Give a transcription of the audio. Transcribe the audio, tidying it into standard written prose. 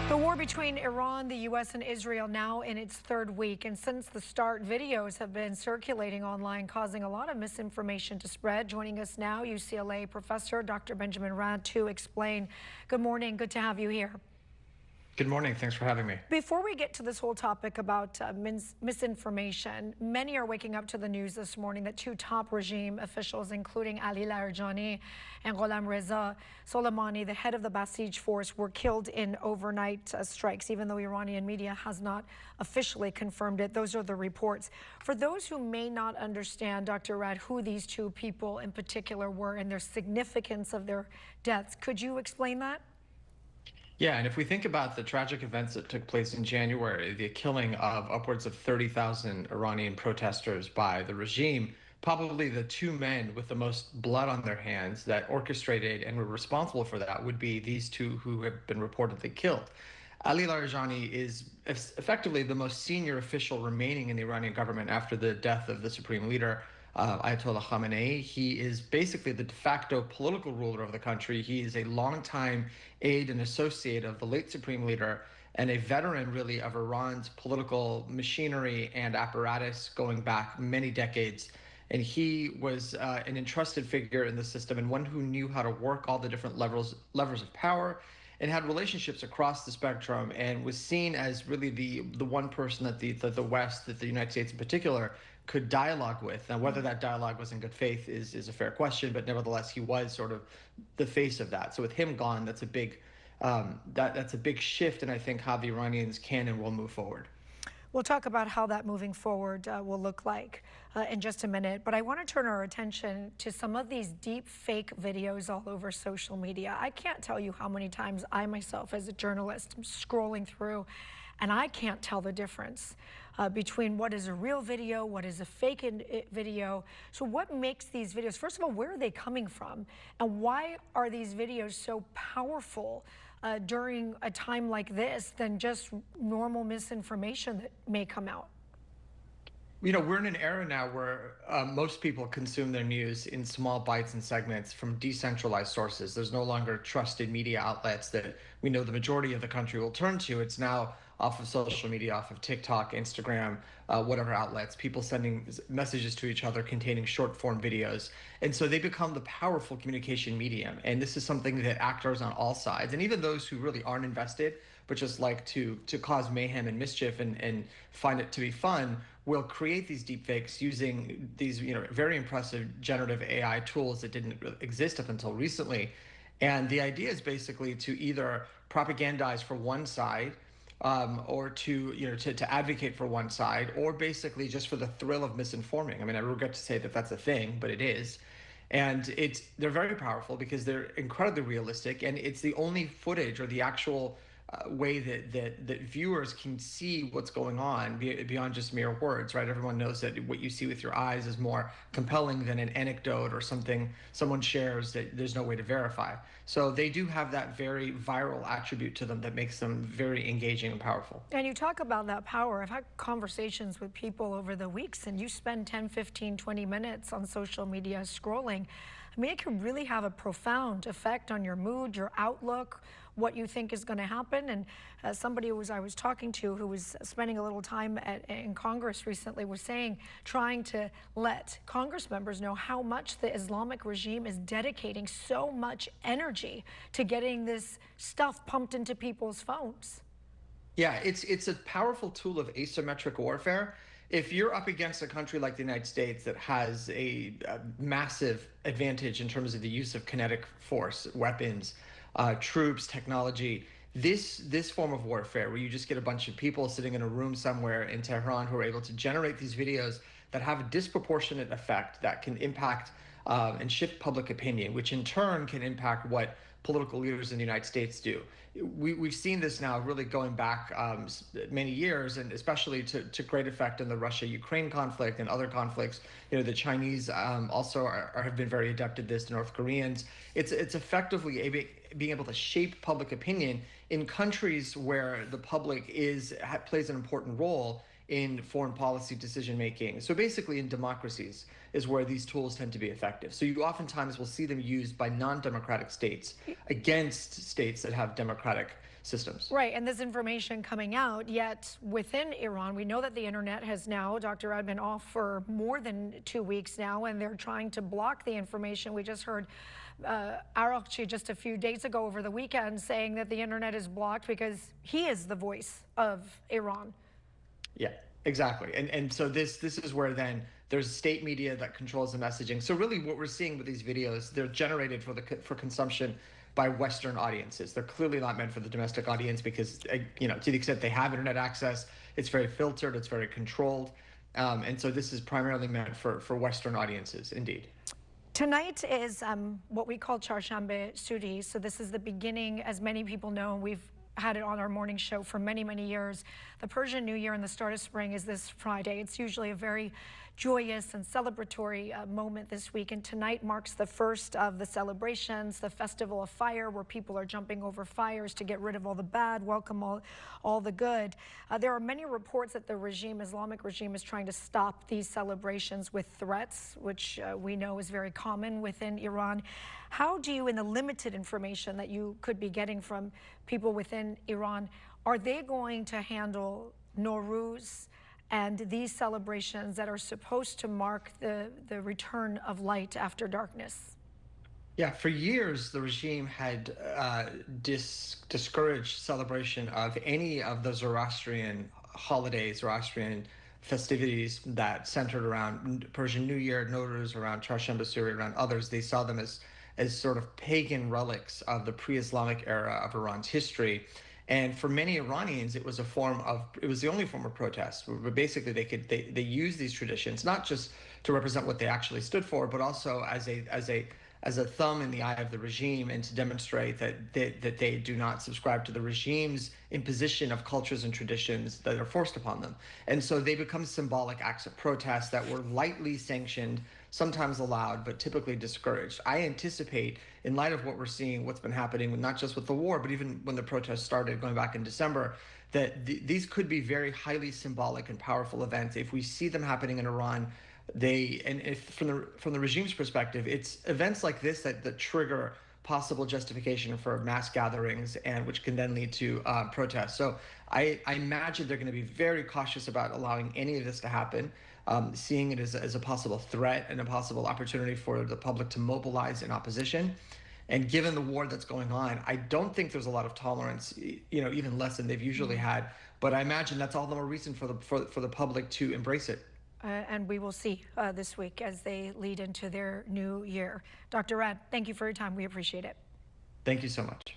The war between Iran, the U.S., and Israel now in its third week. And since the start, videos have been circulating online, causing a lot of misinformation to spread. Joining us now, UCLA professor Dr. Benjamin Radd to explain. Good morning. Good to have you here. Good morning. Thanks for having me. Before we get to this whole topic about misinformation, many are waking up to the news this morning that two top regime officials, including Ali Larijani and Ghulam Reza Soleimani, the head of the Basij force, were killed in overnight strikes, even though Iranian media has not officially confirmed it. Those are the reports. For those who may not understand, Dr. Radd, who these two people in particular were and their significance of their deaths, could you explain that? Yeah, and if we think about the tragic events that took place in January, the killing of upwards of 30,000 Iranian protesters by the regime, probably the two men with the most blood on their hands that orchestrated and were responsible for that would be these two who have been reportedly killed. Ali Larijani is effectively the most senior official remaining in the Iranian government after the death of the supreme leader, Ayatollah Khamenei. He is basically the de facto political ruler of the country. He is a longtime aide and associate of the late supreme leader and a veteran, really, of Iran's political machinery and apparatus going back many decades. And he was an entrusted figure in the system and one who knew how to work all the different levers of power and had relationships across the spectrum and was seen as really the one person that the West, that the United States in particular, could dialogue with. Now, whether that dialogue was in good faith is a fair question, but nevertheless, he was sort of the face of that. So with him gone, that's a big that's a big shift in, I think, how the Iranians can and will move forward. We'll talk about how that moving forward will look like in just a minute. But I want to turn our attention to some of these deep fake videos all over social media. I can't tell you how many times I myself, as a journalist, am scrolling through, and I can't tell the difference between what is a real video, what is a fake video. So what makes these videos, first of all, where are they coming from? And why are these videos so powerful during a time like this than just normal misinformation that may come out? You know, we're in an era now where most people consume their news in small bites and segments from decentralized sources. There's no longer trusted media outlets that we know the majority of the country will turn to. It's now off of social media, off of TikTok, Instagram, whatever outlets, people sending messages to each other containing short form videos. And so they become the powerful communication medium. And this is something that actors on all sides, and even those who really aren't invested, but just like to cause mayhem and mischief and find it to be fun, will create these deepfakes using these, very impressive generative AI tools that didn't really exist up until recently. And the idea is basically to either propagandize for one side, or to advocate for one side, or basically just for the thrill of misinforming. I mean, I regret to say that that's a thing, but it is. And they're very powerful because they're incredibly realistic, and it's the only footage or the actual way that viewers can see what's going on beyond just mere words, right? Everyone knows that what you see with your eyes is more compelling than an anecdote or something someone shares that there's no way to verify. So they do have that very viral attribute to them that makes them very engaging and powerful. And you talk about that power. I've had conversations with people over the weeks, and you spend 10, 15, 20 minutes on social media scrolling. I mean, it can really have a profound effect on your mood, your outlook, what you think is going to happen. And somebody I was talking to who was spending a little time in Congress recently was saying, trying to let Congress members know how much the Islamic regime is dedicating so much energy to getting this stuff pumped into people's phones. Yeah, it's a powerful tool of asymmetric warfare. If you're up against a country like the United States that has a massive advantage in terms of the use of kinetic force, weapons, troops, technology, this form of warfare where you just get a bunch of people sitting in a room somewhere in Tehran who are able to generate these videos that have a disproportionate effect that can impact and shift public opinion, which in turn can impact what political leaders in the United States do. We've seen this now really going back many years, and especially to great effect in the Russia-Ukraine conflict and other conflicts. The Chinese also have been very adept at this, the North Koreans. It's effectively being able to shape public opinion in countries where the public plays an important role in foreign policy decision making. So basically in democracies is where these tools tend to be effective. So you oftentimes will see them used by non-democratic states against states that have democratic systems. Right, and this information coming out, yet within Iran, we know that the internet has now, Dr. Radd, been off for more than 2 weeks now, and they're trying to block the information. We just heard Araghchi just a few days ago over the weekend saying that the internet is blocked because he is the voice of Iran. Yeah, exactly. And so this is where then there's state media that controls the messaging. So really what we're seeing with these videos, they're generated for consumption by Western audiences. They're clearly not meant for the domestic audience because, to the extent they have internet access, it's very filtered, it's very controlled. And so this is primarily meant for Western audiences, indeed. Tonight is what we call Charshambe Suri. So this is the beginning, as many people know, we've had it on our morning show for many, many years. The Persian New Year and the start of spring is this Friday. It's usually a very joyous and celebratory moment this week, and tonight marks the first of the celebrations, the Festival of Fire, where people are jumping over fires to get rid of all the bad, welcome all the good. There are many reports that the Islamic regime is trying to stop these celebrations with threats, which we know is very common within Iran. How do you, in the limited information that you could be getting from people within Iran, are they going to handle Nowruz and these celebrations that are supposed to mark the return of light after darkness? Yeah, for years, the regime had discouraged celebration of any of the Zoroastrian holidays, Zoroastrian festivities that centered around Persian New Year, Nowruz, around Charshamba Suri, around others. They saw them as sort of pagan relics of the pre-Islamic era of Iran's history. And for many Iranians, it was the only form of protest. Where basically, they use these traditions not just to represent what they actually stood for, but also as a thumb in the eye of the regime, and to demonstrate that they do not subscribe to the regime's imposition of cultures and traditions that are forced upon them. And so they become symbolic acts of protest that were lightly sanctioned, sometimes allowed, but typically discouraged. I anticipate, in light of what we're seeing, what's been happening, not just with the war, but even when the protests started going back in December, that these could be very highly symbolic and powerful events. If we see them happening in Iran, if from the regime's perspective, it's events like this that trigger possible justification for mass gatherings, and which can then lead to protests. So I imagine they're going to be very cautious about allowing any of this to happen, seeing it as a possible threat and a possible opportunity for the public to mobilize in opposition. And given the war that's going on, I don't think there's a lot of tolerance, even less than they've usually had. But I imagine that's all the more reason for the public to embrace it. And we will see this week as they lead into their new year. Dr. Radd, thank you for your time. We appreciate it. Thank you so much.